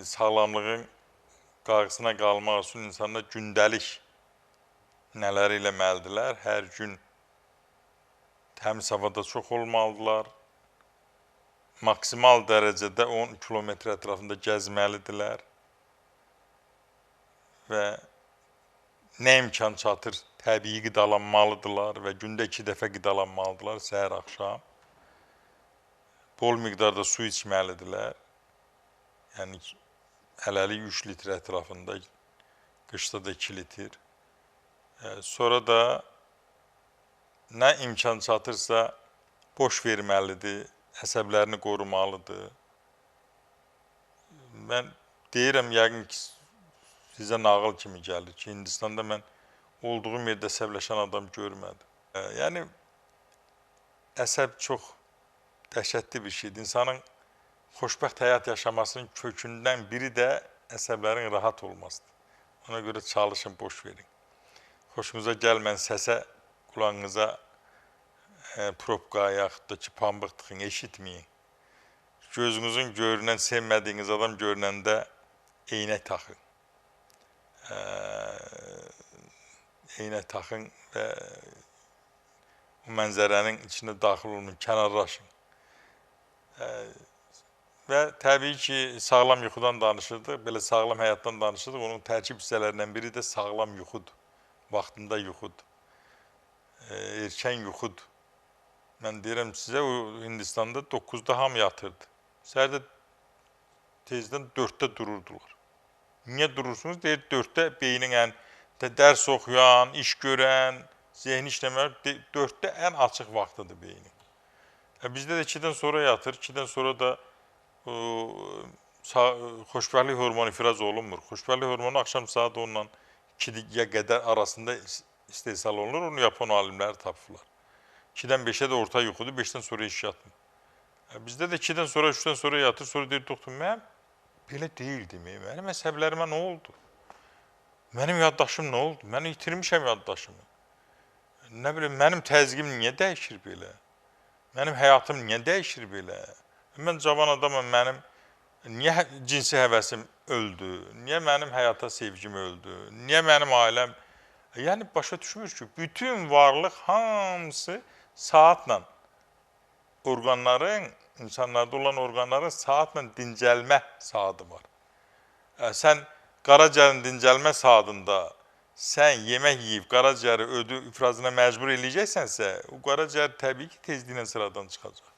sağlamlığın qarşısına qalmaq üçün insanlar gündəlik nələr eləməlidirlər? Hər gün təmiz havada çox olmalıdırlar. Maksimal dərəcədə 10 kilometr ətrafında gəzməlidirlər. Və nə imkan çatır, təbii qidalanmalıdırlar və gündə 2 dəfə qidalanmalıdırlar, səhər, axşam. Bol miqdarda su içməlidirlər. Yəni, hələlik 3 litr ətrafında, qışda da 2 litr. Sonra da nə imkan çatırsa boş verməlidir, əsəblərini qorumalıdır. Mən deyirəm, yəqin ki, sizə nağıl kimi gəlir ki, Hindistanda mən olduğum yerdə əsəbləşən adam görmədim. Yəni, əsəb çox dəhşətli bir şeydir. İnsanın xoşbəxt həyat yaşamasının kökündən biri də əsəblərin rahat olmasıdır. Ona görə çalışın, boş verin. Xoşunuza gəlmən səsə, qulağınıza probkaya, yaxud da ki, pambıq tıxın, eşitməyin. Gözünüzün görünən, sevmədiyiniz adam görünəndə eynək taxın. Eynək taxın və o mənzərənin içində daxil olun, kənarlaşın. Və təbii ki, sağlam yuxudan danışırdıq, belə sağlam həyatdan danışırdıq. Onun tərkib hissələrindən biri də sağlam yuxudur, vaxtında yuxudur, erkən yuxudur. Mən deyirəm sizə, o Hindistanda 9-da hamı yatırdı. Səhərdə tezdən 4-də dururdular. Niyə durursunuz? Deyir, 4-də beynin dərs oxuyan, iş görən, zehni işləmər, 4-də ən açıq vaxtıdır beynin. Bizdə də 2-dən sonra yatır, 2-dən sonra da xoşbəxtlik hormonu ifraz olunmur. Xoşbəxtlik hormonu axşam saat 10-dan 2-yə qədər arasında istehsal olunur, onu yapan alimləri tapırlar. 2-dən 5-ə də orta yuxudur, 5-dən sonra iş yatmır. Bizdə də 2-dən sonra, 3-dən sonra yatır, sonra deyir, doktor, mən belə deyildim, mənim əsəblərimə nə oldu? Mənim yaddaşım nə oldu? Mən itirmişəm yaddaşımı. Nə bilim, mənim təzyiqim niyə dəyişir belə? Mənim həyatım niyə dəyişir belə? Mən cavan adamım, mənim niyə cinsi həvəsim öldü? Niyə mənim həyata sevgim öldü? Niyə mənim ailəm? Yəni, başa düşmür ki, bütün varlıq hamısı saatla orqanların, insanlarda olan orqanların saatla dincəlmə saatı var. Sən qaracərin dincəlmə saatında sən yemək yiyib qaracəri ödü ifrazına məcbur eləyəcəksənsə, o qaracər təbii ki, tezliklə sıradan çıxacaq.